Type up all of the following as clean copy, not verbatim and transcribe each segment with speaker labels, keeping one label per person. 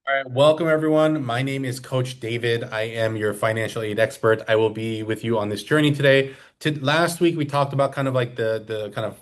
Speaker 1: All right, welcome everyone. My name is Coach David. I am your financial aid expert. I will be with you on this journey today. Last week we talked about kind of like the kind of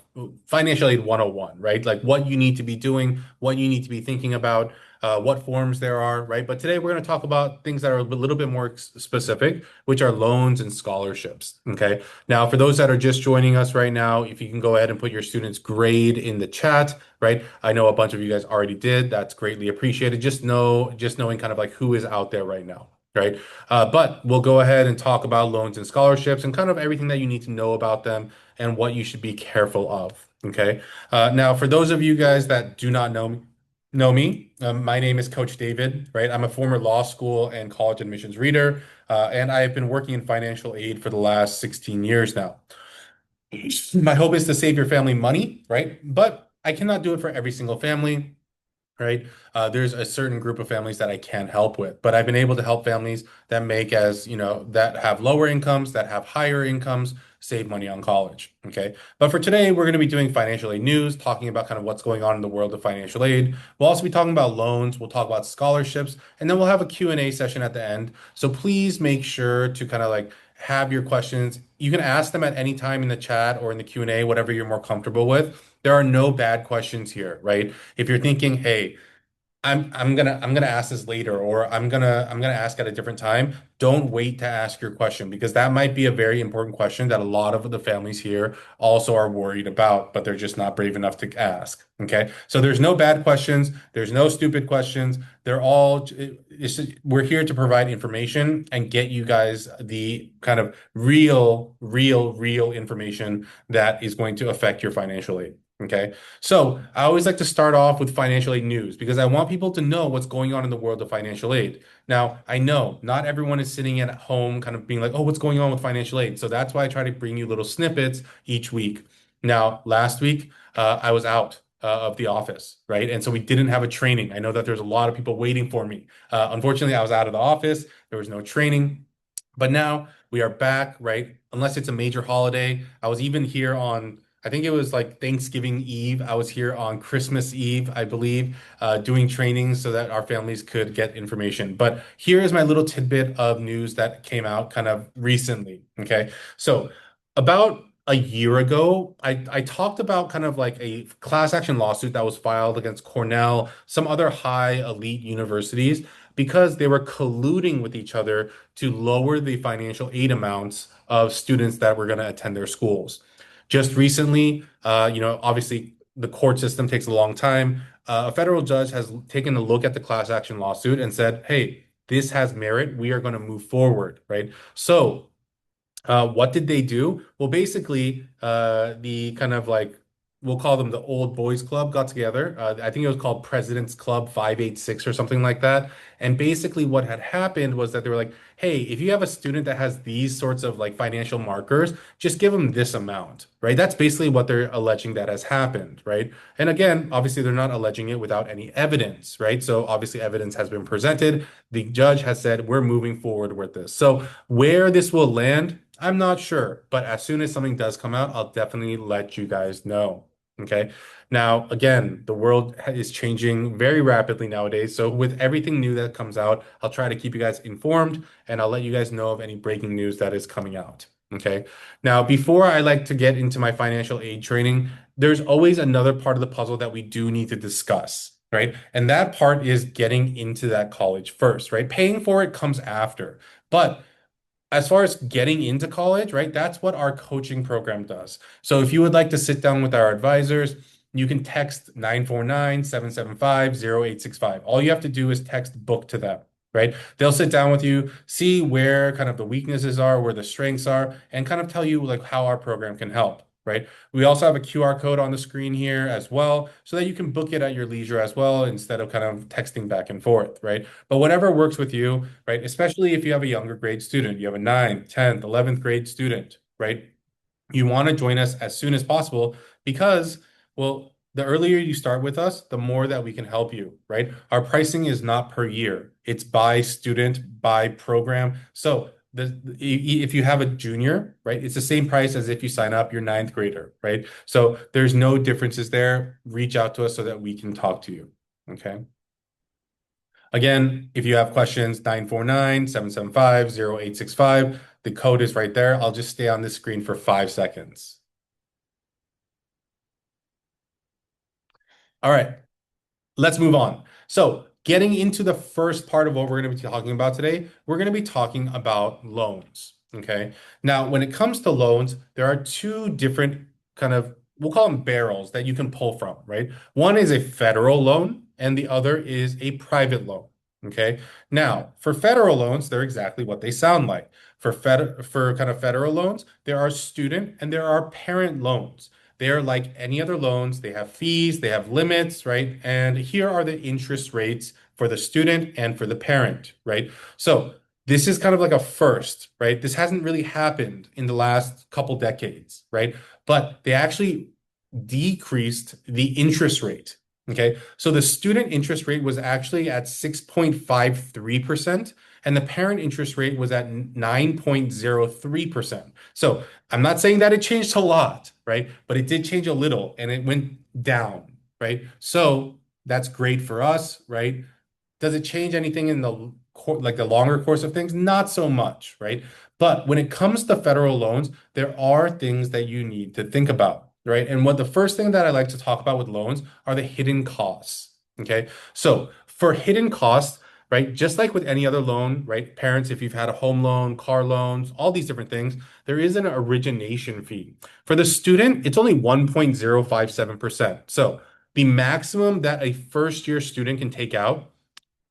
Speaker 1: financial aid 101, right? Like what you need to be doing, what you need to be thinking about, what forms there are, right? But today we're going to talk about things that are a little bit more specific, which are loans and scholarships. Okay. Now, for those that are just joining us right now, if you can go ahead and put your student's grade in the chat, right? I know a bunch of you guys already did. That's greatly appreciated. Just knowing kind of like who is out there right now, right? But we'll go ahead and talk about loans and scholarships and kind of everything that you need to know about them and what you should be careful of. Okay. Now, for those of you guys that do not know me, my name is Coach David, right? I'm a former law school and college admissions reader, and I have been working in financial aid for the last 16 years now. My hope is to save your family money, right? But I cannot do it for every single family, right? There's a certain group of families that I can help with, but I've been able to help families that make as, that have lower incomes, that have higher incomes, save money on college. Okay. But for today, we're going to be doing financial aid news, talking about kind of what's going on in the world of financial aid. We'll also be talking about loans. We'll talk about scholarships, and then we'll have a Q&A session at the end. So please make sure to kind of like have your questions. You can ask them at any time in the chat or in the Q&A, whatever you're more comfortable with. There are no bad questions here, right? If you're thinking, hey, I'm gonna ask this later, or I'm gonna ask at a different time. Don't wait to ask your question because that might be a very important question that a lot of the families here also are worried about, but they're just not brave enough to ask. Okay, so there's no bad questions, there's no stupid questions. They're all we're here to provide information and get you guys the kind of real information that is going to affect your financial aid. Okay. So I always like to start off with financial aid news because I want people to know what's going on in the world of financial aid. Now, I know not everyone is sitting at home kind of being like, oh, what's going on with financial aid? So that's why I try to bring you little snippets each week. Now, last week, I was out of the office, right? And so we didn't have a training. I know that there's a lot of people waiting for me. Unfortunately, I was out of the office. There was no training. But now we are back, right? Unless it's a major holiday. I was even here on I think it was like Thanksgiving Eve. I was here on Christmas Eve, I believe, doing training so that our families could get information. But here is my little tidbit of news that came out kind of recently. Okay. So about a year ago, I talked about kind of like a class action lawsuit that was filed against Cornell, some other high elite universities, because they were colluding with each other to lower the financial aid amounts of students that were going to attend their schools. Just recently, obviously the court system takes a long time. A federal judge has taken a look at the class action lawsuit and said, hey, this has merit. We are going to move forward, right? So, what did they do? Well, basically, the kind of like we'll call them the old boys club got together. I think it was called President's Club 586 or something like that. And basically, what had happened was that they were like, "Hey, if you have a student that has these sorts of like financial markers, just give them this amount." Right? That's basically what they're alleging that has happened, right? And again, obviously, they're not alleging it without any evidence, right? So obviously, evidence has been presented. The judge has said we're moving forward with this. So where this will land, I'm not sure, but as soon as something does come out, I'll definitely let you guys know. Okay. Now, again, the world is changing very rapidly nowadays. So, with everything new that comes out, I'll try to keep you guys informed and I'll let you guys know of any breaking news that is coming out. Okay. Now, before I like to get into my financial aid training, there's always another part of the puzzle that we do need to discuss. Right. And that part is getting into that college first, right? Paying for it comes after. But as far as getting into college, right? That's what our coaching program does. So if you would like to sit down with our advisors, you can text 949-775-0865. All you have to do is text book to them, right? They'll sit down with you, see where kind of the weaknesses are, where the strengths are, and kind of tell you like how our program can help, right? We also have a QR code on the screen here as well, so that you can book it at your leisure as well instead of kind of texting back and forth, right? But whatever works with you, right? Especially if you have a younger grade student, you have a ninth, 10th, 11th grade student, right? You want to join us as soon as possible because, well, the earlier you start with us, the more that we can help you, right? Our pricing is not per year. It's by student, by program. So if you have a junior, right, it's the same price as if you sign up your ninth grader, right? So there's no differences there. Reach out to us so that we can talk to you. Okay. Again, if you have questions, 949-775-0865. The code is right there. I'll just stay on this screen for 5 seconds. All right. Let's move on. So, getting into the first part of what we're going to be talking about today, we're going to be talking about loans. Okay. Now, when it comes to loans, there are two different kind of, we'll call them barrels that you can pull from, right? One is a federal loan, and the other is a private loan. Okay. Now, for federal loans, they're exactly what they sound like. For kind of federal loans, there are student and there are parent loans. They're like any other loans. They have fees, they have limits, right? And here are the interest rates for the student and for the parent, right? So this is kind of like a first, right? This hasn't really happened in the last couple decades, right? But they actually decreased the interest rate. Okay. So the student interest rate was actually at 6.53%, and the parent interest rate was at 9.03%. So I'm not saying that it changed a lot, right? But it did change a little and it went down, right? So that's great for us, right? Does it change anything in the like the longer course of things? Not so much, right? But when it comes to federal loans, there are things that you need to think about, right? And what the first thing that I like to talk about with loans are the hidden costs. Okay. So for hidden costs, right, just like with any other loan, right? Parents, if you've had a home loan, car loans, all these different things, there is an origination fee. For the student, it's only 1.057%. So the maximum that a first year student can take out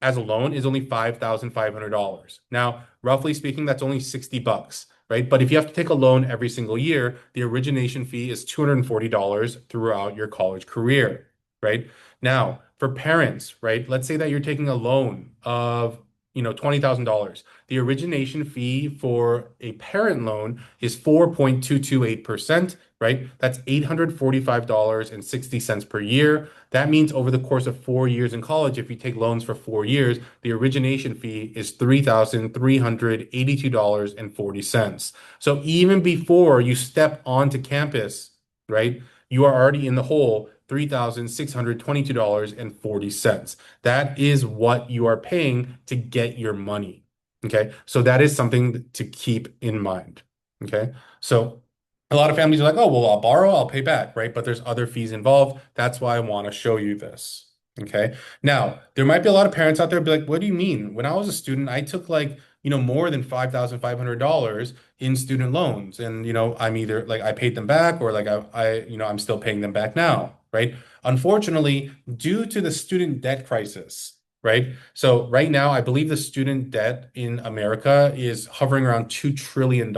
Speaker 1: as a loan is only $5,500. Now, roughly speaking, that's only 60 bucks, right? But if you have to take a loan every single year, the origination fee is $240 throughout your college career, right? Now, for parents, right? Let's say that you're taking a loan of, $20,000. The origination fee for a parent loan is 4.228%, right? That's $845.60 per year. That means over the course of 4 years in college, if you take loans for 4 years, the origination fee is $3,382.40. So even before you step onto campus, right, you are already in the hole $3,622.40. That is what you are paying to get your money. Okay. So that is something to keep in mind. Okay. So a lot of families are like, oh, well, I'll borrow, I'll pay back, right? But there's other fees involved. That's why I want to show you this. Okay. Now, there might be a lot of parents out there be like, what do you mean? When I was a student, I took like, more than $5,500 in student loans. And, I'm either like I paid them back or like I'm still paying them back now, right? Unfortunately, due to the student debt crisis, right? So right now, I believe the student debt in America is hovering around $2 trillion,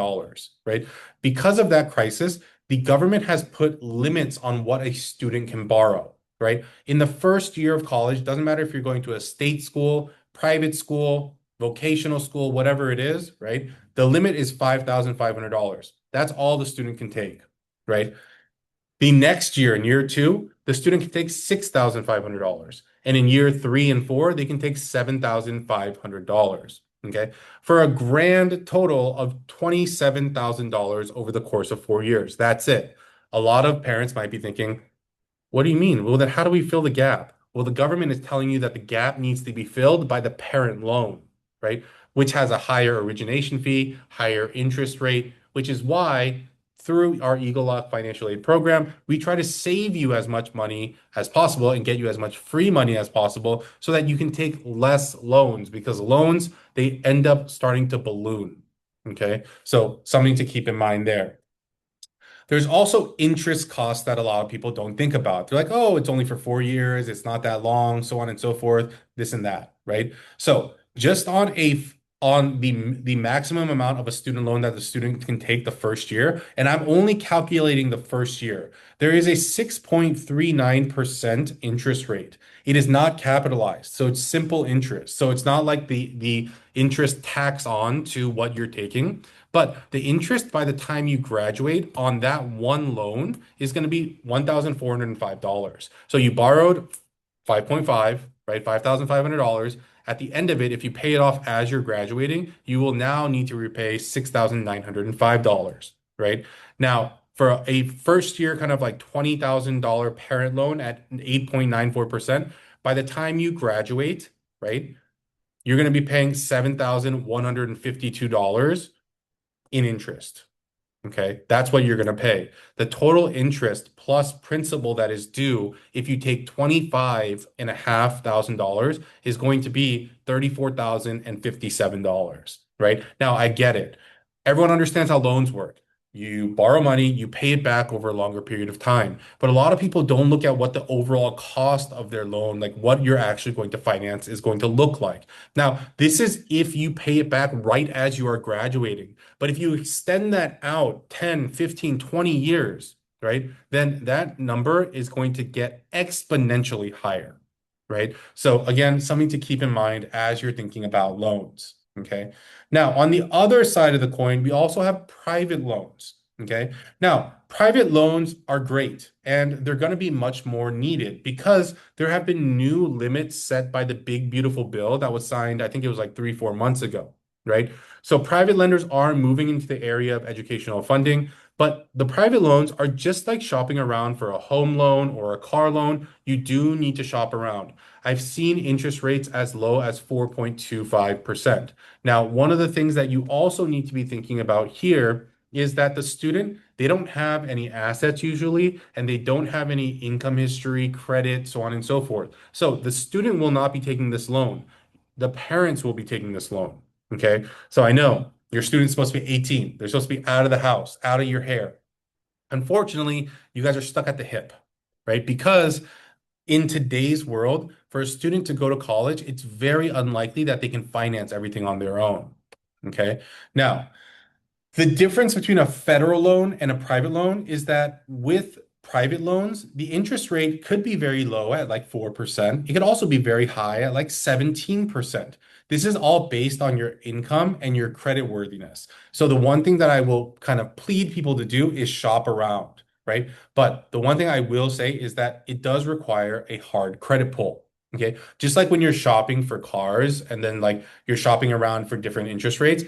Speaker 1: right? Because of that crisis, the government has put limits on what a student can borrow, right? In the first year of college, doesn't matter if you're going to a state school, private school, vocational school, whatever it is, right? The limit is $5,500. That's all the student can take, right? The next year, in year two, the student can take $6,500. And in year three and four, they can take $7,500. Okay. For a grand total of $27,000 over the course of 4 years. That's it. A lot of parents might be thinking, what do you mean? Well, then how do we fill the gap? Well, the government is telling you that the gap needs to be filled by the parent loan, right? Which has a higher origination fee, higher interest rate, which is why through our egelloC financial aid program, we try to save you as much money as possible and get you as much free money as possible so that you can take less loans because loans, they end up starting to balloon. Okay. So something to keep in mind there. There's also interest costs that a lot of people don't think about. They're like, oh, it's only for 4 years, it's not that long, so on and so forth, this and that, right? So just on the maximum amount of a student loan that the student can take the first year, and I'm only calculating the first year, there is a 6.39% interest rate. It is not capitalized, so it's simple interest. So it's not like the interest tax on to what you're taking. But the interest by the time you graduate on that one loan is going to be $1,405. So you borrowed 5.5, right? $5,500. At the end of it, if you pay it off as you're graduating, you will now need to repay $6,905, right? Now, for a first year kind of like $20,000 parent loan at 8.94%, by the time you graduate, right? you're going to be paying $7,152 in interest. Okay, that's what you're going to pay. The total interest plus principal that is due if you take 25,500 dollars is going to be $34,057, right? Now, I get it. Everyone understands how loans work. You borrow money, you pay it back over a longer period of time. But a lot of people don't look at what the overall cost of their loan, like what you're actually going to finance, is going to look like. Now, this is if you pay it back right as you are graduating. But if you extend that out 10, 15, 20 years, right, then that number is going to get exponentially higher, right? So again, something to keep in mind as you're thinking about loans, okay? Now, on the other side of the coin, we also have private loans, okay? Now, private loans are great and they're going to be much more needed because there have been new limits set by the big, beautiful bill that was signed, I think it was like 3, 4 months ago, right? So private lenders are moving into the area of educational funding, but the private loans are just like shopping around for a home loan or a car loan. You do need to shop around. I've seen interest rates as low as 4.25%. Now, one of the things that you also need to be thinking about here is that the student, they don't have any assets usually, and they don't have any income history, credit, so on and so forth. So the student will not be taking this loan. The parents will be taking this loan. Okay. So I know your student's supposed to be 18. They're supposed to be out of the house, out of your hair. Unfortunately, you guys are stuck at the hip, right? Because in today's world, for a student to go to college, it's very unlikely that they can finance everything on their own. Okay. Now, the difference between a federal loan and a private loan is that with private loans, the interest rate could be very low at like 4%. It could also be very high at like 17%. This is all based on your income and your credit worthiness. So the one thing that I will kind of plead people to do is shop around, right? But the one thing I will say is that it does require a hard credit pull. Okay. Just like when you're shopping for cars and then like you're shopping around for different interest rates,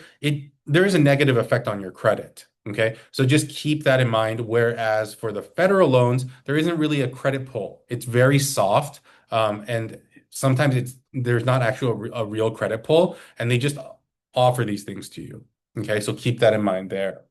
Speaker 1: there is a negative effect on your credit. Okay. So just keep that in mind. Whereas for the federal loans, there isn't really a credit pull. It's very soft. And sometimes there's not actually a real credit pull, and they just offer these things to you. Okay. So keep that in mind there.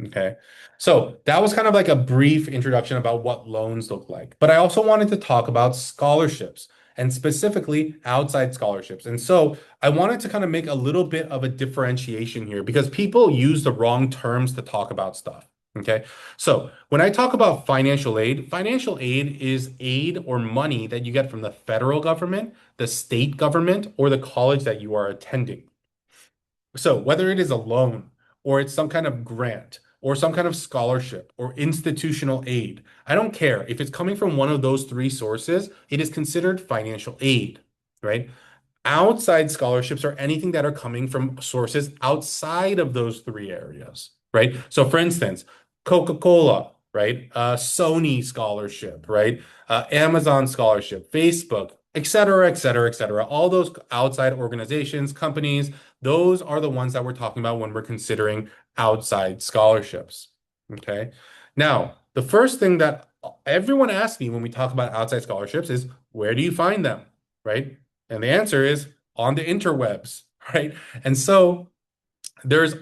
Speaker 1: Okay. So that was kind of like a brief introduction about what loans look like. But I also wanted to talk about scholarships and specifically outside scholarships. And so I wanted to kind of make a little bit of a differentiation here because people use the wrong terms to talk about stuff. Okay. So when I talk about financial aid is aid or money that you get from the federal government, the state government, or the college that you are attending. So whether it is a loan or it's some kind of grant or some kind of scholarship or institutional aid, I don't care. If it's coming from one of those three sources, it is considered financial aid, right? Outside scholarships are anything that are coming from sources outside of those three areas, right? So, for instance, Coca-Cola, right? Sony scholarship, right? Amazon scholarship, Facebook, et cetera, et cetera, et cetera. All those outside organizations, companies, those are the ones that we're talking about when we're considering outside scholarships. Okay. Now, the first thing that everyone asks me when we talk about outside scholarships is where do you find them? Right? And the answer is on the interwebs, right? And so there's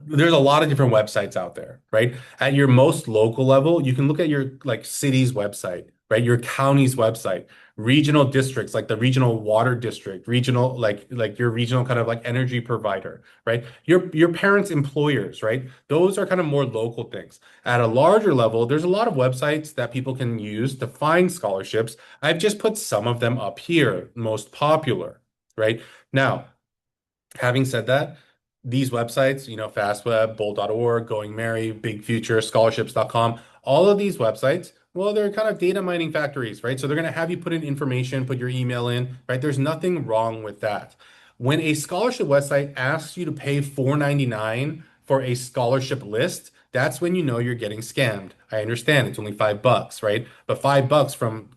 Speaker 1: there's a lot of different websites out there, right? At your most local level, you can look at your like city's website, right? Your county's website, regional districts like the regional water district, regional like your regional kind of like energy provider, right? Your parents' employers, right? Those are kind of more local things. At a larger level, there's a lot of websites that people can use to find scholarships. I've just put some of them up here, most popular, right? Now, having said that, these websites, FastWeb, Bold.org, Going Merry, Big Future, scholarships.com, all of these websites, well, they're kind of data mining factories, right? So they're going to have you put in information, put your email in, right? There's nothing wrong with that. When a scholarship website asks you to pay $4.99 for a scholarship list, that's when you know you're getting scammed. I understand it's only $5, right? But $5 from,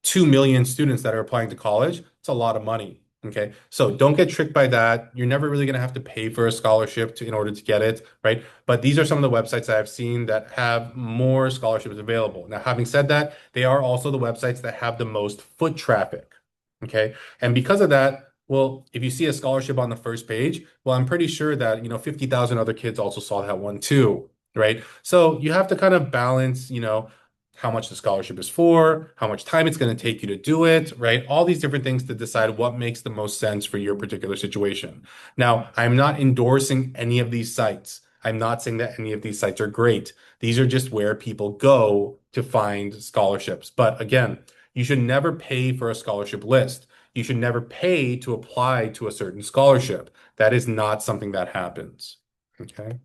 Speaker 1: 2 million students that are applying to college, it's a lot of money. Okay. So don't get tricked by that. You're never really going to have to pay for a scholarship in order to get it, right? But these are some of the websites that I've seen that have more scholarships available. Now, having said that, they are also the websites that have the most foot traffic. Okay. And because of that, Well, if you see a scholarship on the first page, well, I'm pretty sure that, 50,000 other kids also saw that one too, right? So you have to kind of balance, how much the scholarship is for, how much time it's going to take you to do it, right? All these different things to decide what makes the most sense for your particular situation. Now, I'm not endorsing any of these sites. I'm not saying that any of these sites are great. These are just where people go to find scholarships. But again, you should never pay for a scholarship list. You should never pay to apply to a certain scholarship. That is not something that happens. Okay.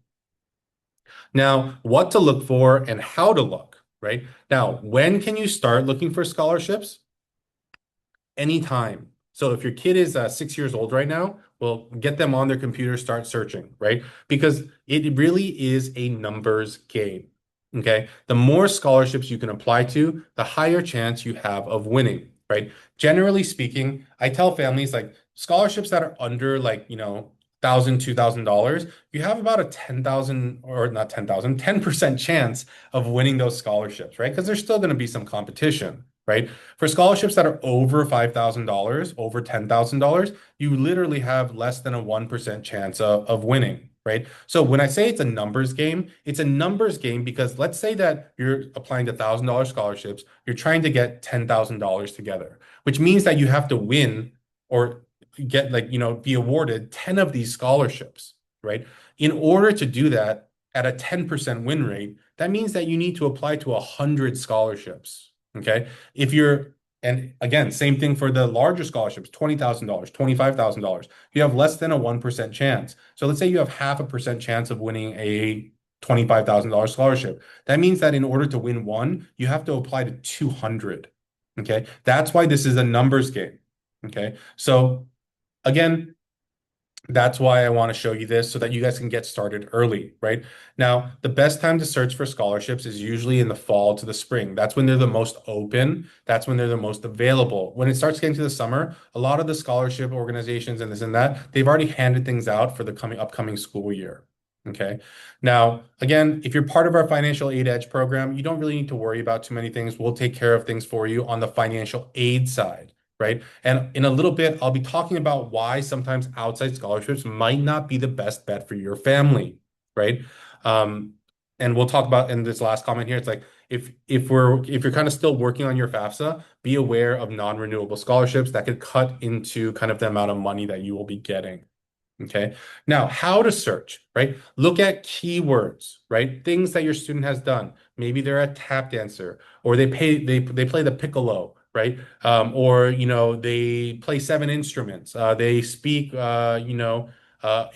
Speaker 1: Now, what to look for and how to look, right? Now, when can you start looking for scholarships? Anytime. So if your kid is 6 years old right now, well, get them on their computer, start searching, right? Because it really is a numbers game. Okay. The more scholarships you can apply to, the higher chance you have of winning, right? Generally speaking, I tell families like scholarships that are under like, thousand, $2,000, you have about a 10,000 or not 10,000, 10% chance of winning those scholarships, right? Because there's still going to be some competition, right? For scholarships that are over $5,000, over $10,000, you literally have less than a 1% chance of winning, right? So when I say it's a numbers game because let's say that you're applying to $1,000 scholarships, you're trying to get $10,000 together, which means that you have to win or get like, be awarded 10 of these scholarships, right? In order to do that at a 10% win rate, that means that you need to apply to 100 scholarships. Okay. If you're, and again, same thing for the larger scholarships, $20,000, $25,000. You have less than a 1% chance. So let's say you have half a percent chance of winning a $25,000 scholarship. That means that in order to win one, you have to apply to 200. Okay. That's why this is a numbers game. Okay. So again, that's why I want to show you this so that you guys can get started early, right? Now, the best time to search for scholarships is usually in the fall to the spring. That's when they're the most open. That's when they're the most available. When it starts getting to the summer, a lot of the scholarship organizations and this and that, they've already handed things out for the upcoming school year. Okay. Now, again, if you're part of our financial aid edge program, you don't really need to worry about too many things. We'll take care of things for you on the financial aid side, right? And in a little bit, I'll be talking about why sometimes outside scholarships might not be the best bet for your family, right? Um, and we'll talk about in this last comment here, it's like if you're kind of still working on your FAFSA, be aware of non-renewable scholarships that could cut into kind of the amount of money that you will be getting. Okay. Now, how to search, right? Look at keywords, right? Things that your student has done. Maybe they're a tap dancer or they play the piccolo, right? Or they play seven instruments. They speak a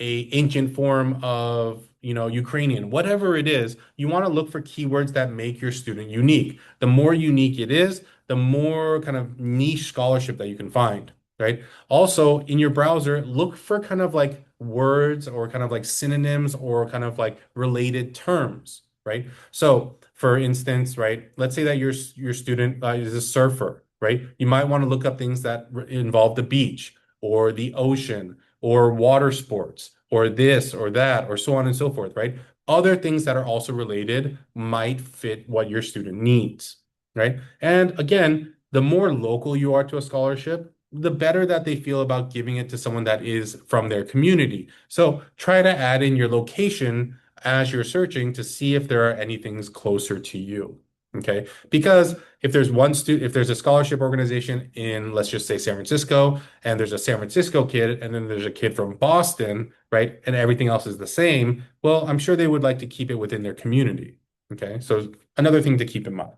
Speaker 1: ancient form of Ukrainian. Whatever it is, you want to look for keywords that make your student unique. The more unique it is, the more kind of niche scholarship that you can find, right? Also, in your browser, look for kind of like words or kind of like synonyms or kind of like related terms, right? So, for instance, right, let's say that your student is a surfer, right? You might want to look up things that involve the beach or the ocean or water sports or this or that or so on and so forth, right? Other things that are also related might fit what your student needs, right? And again, the more local you are to a scholarship, the better that they feel about giving it to someone that is from their community. So try to add in your location as you're searching to see if there are any things closer to you. Okay. Because if there's a scholarship organization in, let's just say San Francisco, and there's a San Francisco kid, and then there's a kid from Boston, right? And everything else is the same. Well, I'm sure they would like to keep it within their community. Okay. So another thing to keep in mind,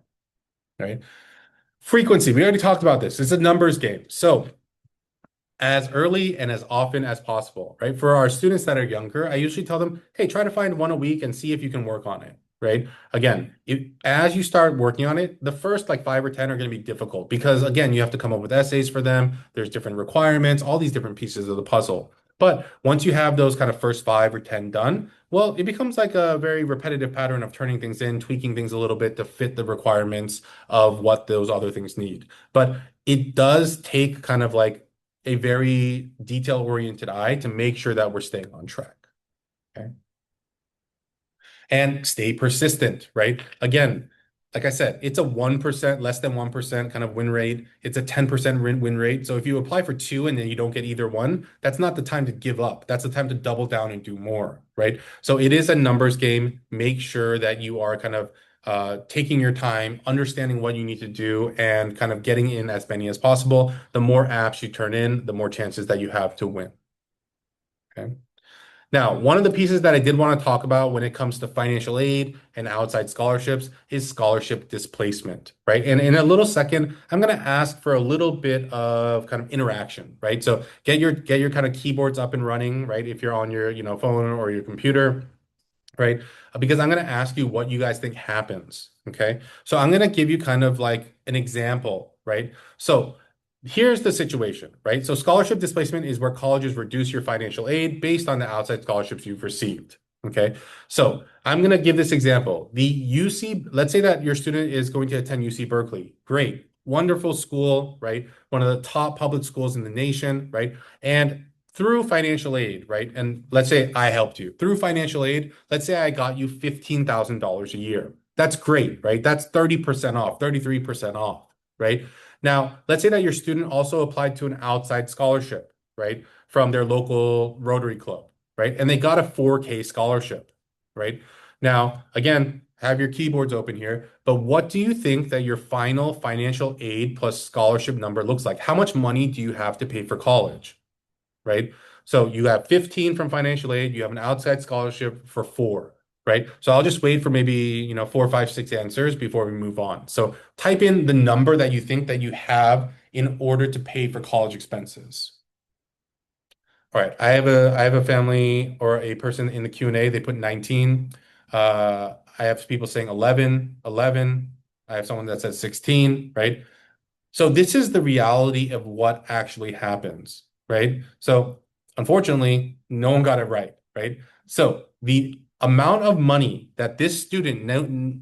Speaker 1: right? Frequency. We already talked about this. It's a numbers game. So as early and as often as possible, right? For our students that are younger, I usually tell them, hey, try to find one a week and see if you can work on it, right? Again, as you start working on it, the first like 5 or 10 are going to be difficult because, again, you have to come up with essays for them. There's different requirements, all these different pieces of the puzzle. But once you have those kind of first 5 or 10 done, well, it becomes like a very repetitive pattern of turning things in, tweaking things a little bit to fit the requirements of what those other things need. But it does take kind of like a very detail-oriented eye to make sure that we're staying on track. Okay. And stay persistent, right? Again, like I said, it's a 1%, less than 1% kind of win rate. It's a 10% win rate. So if you apply for two and then you don't get either one, that's not the time to give up. That's the time to double down and do more, right? So it is a numbers game. Make sure that you are kind of taking your time, understanding what you need to do, and kind of getting in as many as possible. The more apps you turn in, the more chances that you have to win. Okay. Now, one of the pieces that I did want to talk about when it comes to financial aid and outside scholarships is scholarship displacement, right? And in a little second, I'm going to ask for a little bit of kind of interaction, right? So get your kind of keyboards up and running, right? If you're on your, phone or your computer, right? Because I'm going to ask you what you guys think happens. Okay. So I'm going to give you kind of like an example, right? So here's the situation, right? So scholarship displacement is where colleges reduce your financial aid based on the outside scholarships you've received. Okay. So I'm going to give this example. The UC, let's say that your student is going to attend UC Berkeley. Great. Wonderful school, right? One of the top public schools in the nation, right? And through financial aid, right? And let's say I helped you through financial aid. Let's say I got you $15,000 a year. That's great, right? That's 30% off, 33% off, right? Now, let's say that your student also applied to an outside scholarship, right? From their local Rotary Club, right? And they got a 4K scholarship, right? Now, again, have your keyboards open here, but what do you think that your final financial aid plus scholarship number looks like? How much money do you have to pay for college? Right? So you have 15 from financial aid, you have an outside scholarship for four, right? So I'll just wait for maybe, four, five, six answers before we move on. So type in the number that you think that you have in order to pay for college expenses. All right, I have a family or a person in the Q&A, they put 19. I have people saying 11, 11. I have someone that says 16, right? So this is the reality of what actually happens, right? So unfortunately, no one got it right? So the amount of money that this student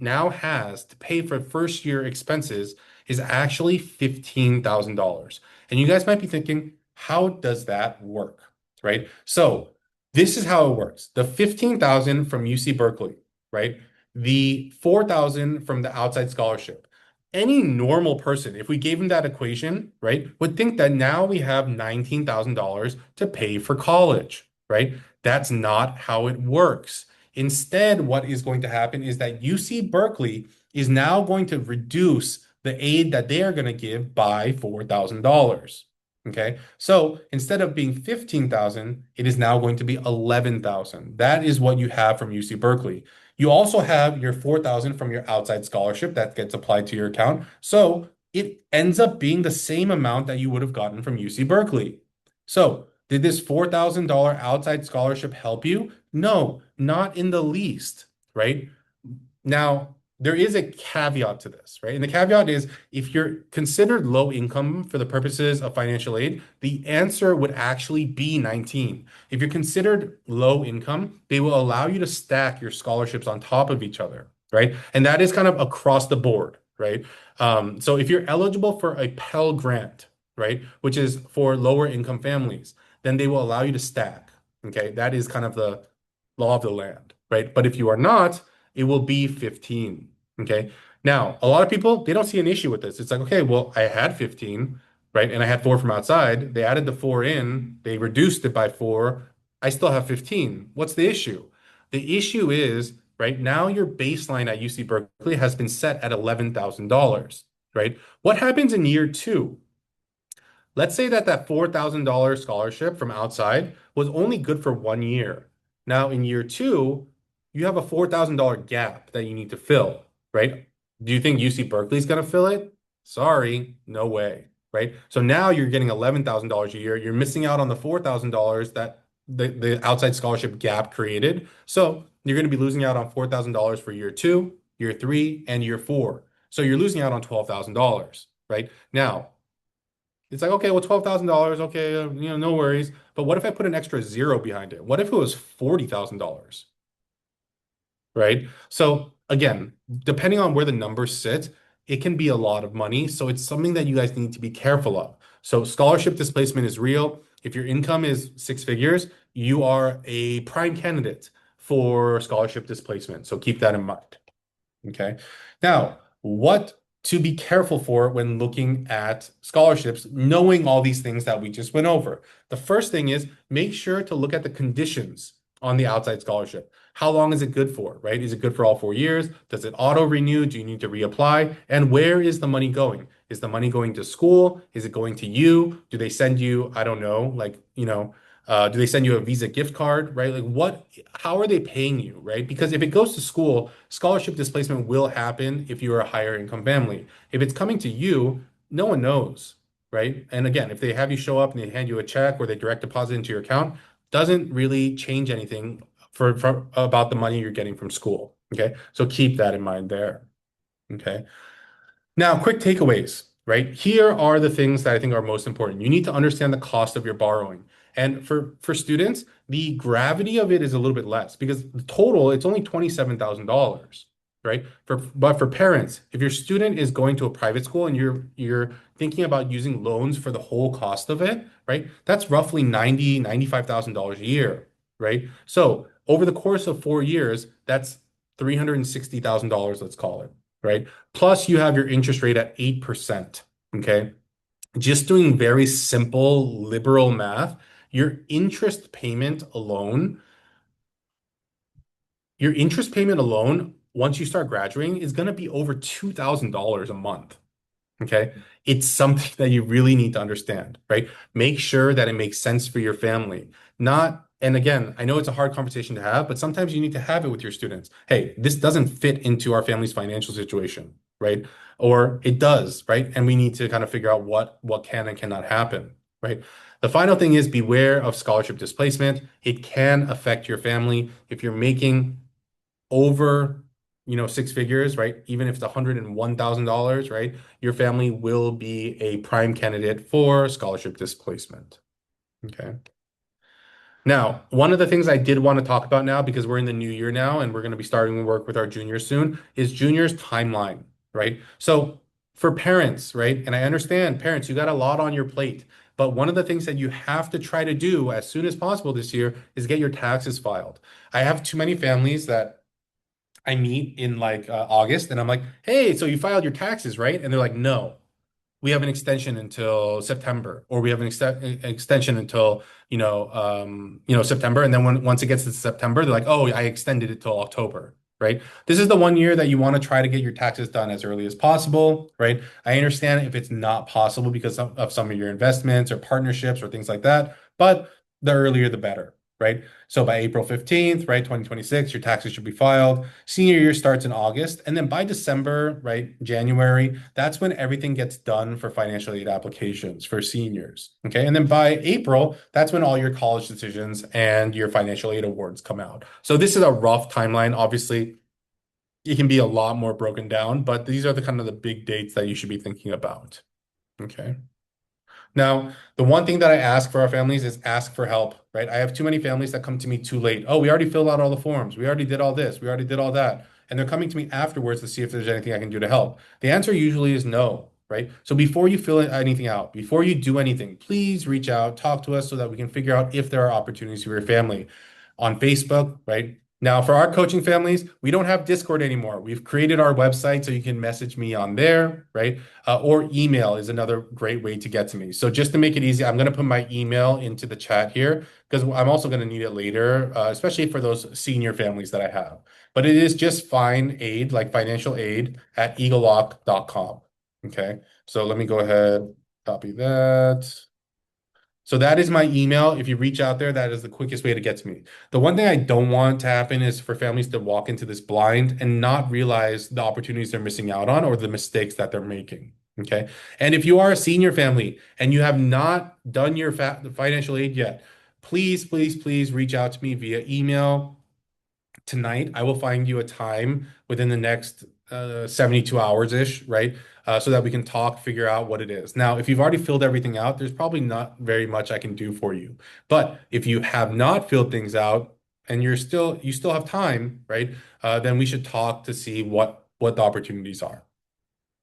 Speaker 1: now has to pay for first year expenses is actually $15,000. And you guys might be thinking, how does that work, right? So this is how it works. The 15,000 from UC Berkeley, right? The 4,000 from the outside scholarship. Any normal person, if we gave him that equation, right, would think that now we have $19,000 to pay for college, right? That's not how it works. Instead, what is going to happen is that UC Berkeley is now going to reduce the aid that they are going to give by $4,000. Okay. So instead of being 15,000, it is now going to be 11,000. That is what you have from UC Berkeley. You also have your 4,000 from your outside scholarship that gets applied to your account. So it ends up being the same amount that you would have gotten from UC Berkeley. So did this $4,000 outside scholarship help you? No, not in the least, right? Now, there is a caveat to this, right? And the caveat is if you're considered low income for the purposes of financial aid, the answer would actually be 19. If you're considered low income, they will allow you to stack your scholarships on top of each other, right? And that is kind of across the board, right? So if you're eligible for a Pell Grant, right, which is for lower income families, then they will allow you to stack, okay? That is kind of the law of the land, right? But if you are not, it will be 15. Okay. Now, a lot of people, they don't see an issue with this. It's like, okay, well, I had 15, right? And I had four from outside. They added the four in, they reduced it by four. I still have 15. What's the issue? The issue is, right now, your baseline at UC Berkeley has been set at $11,000, right? What happens in year two? Let's say that that $4,000 scholarship from outside was only good for 1 year. Now, in year two, you have a $4,000 gap that you need to fill, right? Do you think UC Berkeley is going to fill it? Sorry, no way, right? So now you're getting $11,000 a year. You're missing out on the $4,000 that the outside scholarship gap created. So you're going to be losing out on $4,000 for year two, year three, and year four. So you're losing out on $12,000, right? Now, it's like, okay, well, $12,000, okay, no worries. But what if I put an extra zero behind it? What if it was $40,000? Right? So again, depending on where the numbers sit, it can be a lot of money. So it's something that you guys need to be careful of. So scholarship displacement is real. If your income is six figures, you are a prime candidate for scholarship displacement. So keep that in mind. Okay. Now, what to be careful for when looking at scholarships, knowing all these things that we just went over. The first thing is make sure to look at the conditions on the outside scholarship. How long is it good for, right? Is it good for all 4 years? Does it auto renew? Do you need to reapply? And where is the money going? Is the money going to school? Is it going to you? Do they send you, I don't know, like, do they send you a Visa gift card, right? Like how are they paying you, right? Because if it goes to school, scholarship displacement will happen if you're a higher income family. If it's coming to you, no one knows, right? And again, if they have you show up and they hand you a check or they direct deposit into your account, doesn't really change anything for about the money you're getting from school. Okay. So keep that in mind there. Okay. Now, quick takeaways, right? Here are the things that I think are most important. You need to understand the cost of your borrowing. And for students, the gravity of it is a little bit less because the total, it's only $27,000, right? But for parents, if your student is going to a private school and you're thinking about using loans for the whole cost of it, right? That's roughly $95,000 a year, right? So over the course of 4 years, that's $360,000, let's call it, right? Plus, you have your interest rate at 8%. Okay. Just doing very simple liberal math, your interest payment alone, your interest payment alone, once you start graduating, is going to be over $2,000 a month. Okay. It's something that you really need to understand, right? Make sure that it makes sense for your family. Not, and again, I know it's a hard conversation to have, but sometimes you need to have it with your students. Hey, this doesn't fit into our family's financial situation, right? Or it does, right? And we need to kind of figure out what can and cannot happen, right? The final thing is beware of scholarship displacement. It can affect your family if you're making over, 6 figures, right? Even if it's $101,000, right? Your family will be a prime candidate for scholarship displacement. Okay. Now, one of the things I did want to talk about now, because we're in the new year now and we're going to be starting to work with our juniors soon, is juniors timeline, right? So for parents, right? And I understand parents, you got a lot on your plate, but one of the things that you have to try to do as soon as possible this year is get your taxes filed. I have too many families that I meet in like August and I'm like, hey, so you filed your taxes, right? And they're like, no, we have an extension until September, or we have an extension until, September. And then once it gets to September, they're like, oh, I extended it till October, right? This is the one year that you want to try to get your taxes done as early as possible, right? I understand if it's not possible because of some of your investments or partnerships or things like that, but the earlier the better, right? So by April 15th, right, 2026, your taxes should be filed. Senior year starts in August. And then by December, right, January, that's when everything gets done for financial aid applications for seniors. Okay. And then by April, that's when all your college decisions and your financial aid awards come out. So this is a rough timeline. Obviously, it can be a lot more broken down, but these are the kind of the big dates that you should be thinking about. Okay. Now, the one thing that I ask for our families is ask for help, right? I have too many families that come to me too late. Oh, we already filled out all the forms. We already did all this. We already did all that. And they're coming to me afterwards to see if there's anything I can do to help. The answer usually is no, right? So before you fill anything out, before you do anything, please reach out, talk to us so that we can figure out if there are opportunities for your family on Facebook, right? Now, for our coaching families, we don't have Discord anymore. We've created our website so you can message me on there, right? Or email is another great way to get to me. So just to make it easy, I'm going to put my email into the chat here because I'm also going to need it later, especially for those senior families that I have. But it is just fine aid, like financial aid at egelloC.com. Okay. So let me go ahead, copy that. So that is my email. If you reach out there, that is the quickest way to get to me. The one thing I don't want to happen is for families to walk into this blind and not realize the opportunities they're missing out on or the mistakes that they're making. Okay. And if you are a senior family and you have not done your financial aid yet, please, please, please reach out to me via email tonight. I will find you a time within the next 72 hours-ish, right? So that we can talk, figure out what it is. Now, if you've already filled everything out, there's probably not very much I can do for you. But if you have not filled things out and you still have time, right? Then we should talk to see what the opportunities are.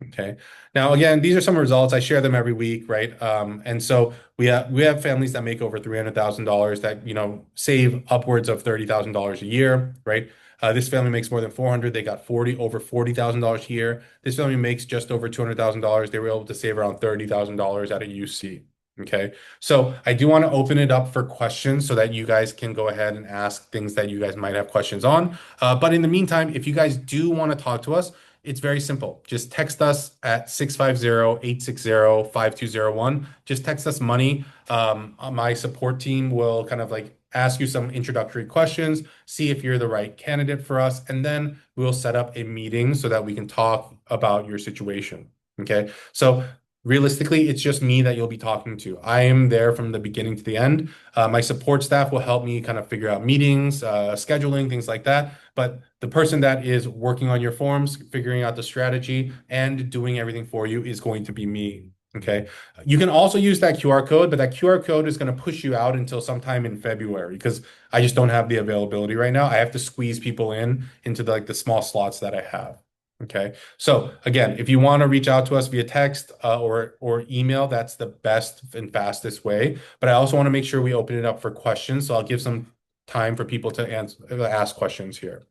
Speaker 1: Okay. Now, again, these are some results. I share them every week, right? And so we have families that make over $300,000 that, save upwards of $30,000 a year, right? This family makes more than 400. They got over $40,000 here. This family makes just over $200,000. They were able to save around $30,000 at a UC. Okay. So I do want to open it up for questions so that you guys can go ahead and ask things that you guys might have questions on. But in the meantime, if you guys do want to talk to us, it's very simple. Just text us at 650-860-5201. Just text us money. My support team will kind of like ask you some introductory questions, see if you're the right candidate for us, and then we'll set up a meeting so that we can talk about your situation. Okay. So realistically, it's just me that you'll be talking to. I am there from the beginning to the end. My support staff will help me kind of figure out meetings, scheduling, things like that. But the person that is working on your forms, figuring out the strategy, and doing everything for you is going to be me. Okay. You can also use that QR code, but that QR code is going to push you out until sometime in February because I just don't have the availability right now. I have to squeeze people into the small slots that I have. Okay. So again, if you want to reach out to us via text or email, that's the best and fastest way. But I also want to make sure we open it up for questions. So I'll give some time for people to ask questions here.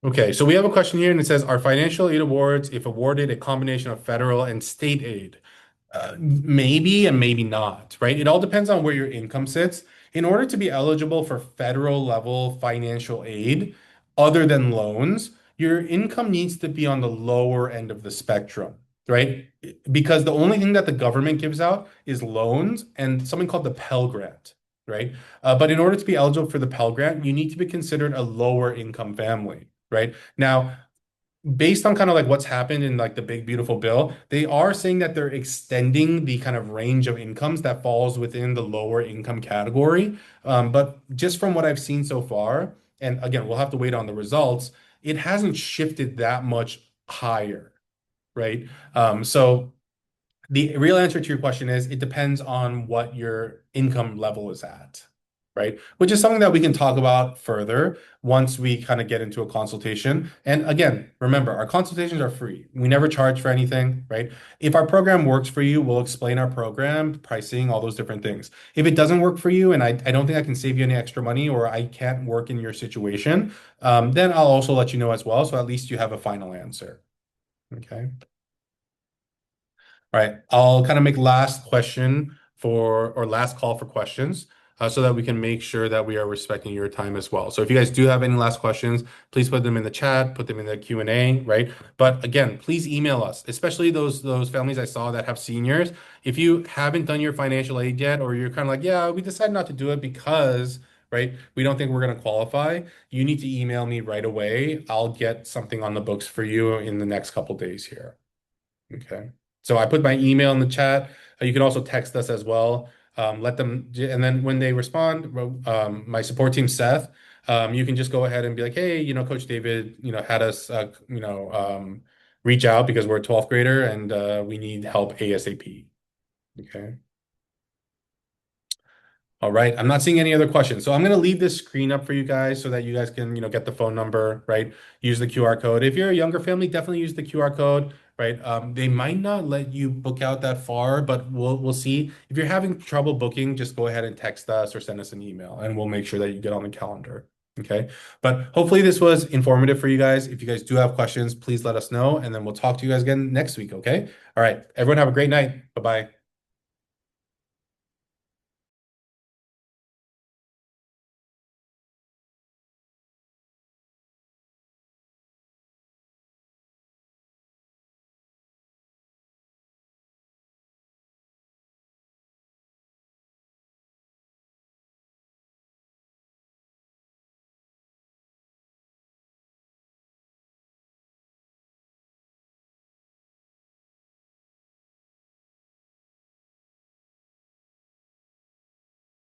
Speaker 1: Okay, so we have a question here and it says, are financial aid awards, if awarded, a combination of federal and state aid? Maybe and maybe not, right? It all depends on where your income sits. In order to be eligible for federal level financial aid, other than loans, your income needs to be on the lower end of the spectrum, right? Because the only thing that the government gives out is loans and something called the Pell Grant, right? But in order to be eligible for the Pell Grant, you need to be considered a lower income family, right? Now, based on kind of like what's happened in like the big beautiful bill, they are saying that they're extending the kind of range of incomes that falls within the lower income category. But just from what I've seen so far, and again, we'll have to wait on the results, it hasn't shifted that much higher, right? So the real answer to your question is it depends on what your income level is at, right? Which is something that we can talk about further once we kind of get into a consultation. And again, remember, our consultations are free. We never charge for anything, right? If our program works for you, we'll explain our program, pricing, all those different things. If it doesn't work for you and I don't think I can save you any extra money or I can't work in your situation, then I'll also let you know as well. So at least you have a final answer. Okay. All right, I'll kind of make last question or last call for questions so that we can make sure that we are respecting your time as well. So if you guys do have any last questions, please put them in the chat, put them in the Q&A, right? But again, please email us, especially those families I saw that have seniors. If you haven't done your financial aid yet, or you're kind of like, yeah, we decided not to do it because, right, we don't think we're going to qualify, you need to email me right away. I'll get something on the books for you in the next couple days here. Okay. So I put my email in the chat. You can also text us as well. Let them, and then when they respond, my support team, Seth, you can just go ahead and be like, hey, Coach David, had us, reach out because we're a 12th grader and we need help ASAP. Okay. All right. I'm not seeing any other questions. So I'm going to leave this screen up for you guys so that you guys can, get the phone number, right? Use the QR code. If you're a younger family, definitely use the QR code, right? They might not let you book out that far, but we'll see. If you're having trouble booking, just go ahead and text us or send us an email and we'll make sure that you get on the calendar. Okay. But hopefully this was informative for you guys. If you guys do have questions, please let us know and then we'll talk to you guys again next week. Okay. All right. Everyone have a great night. Bye-bye.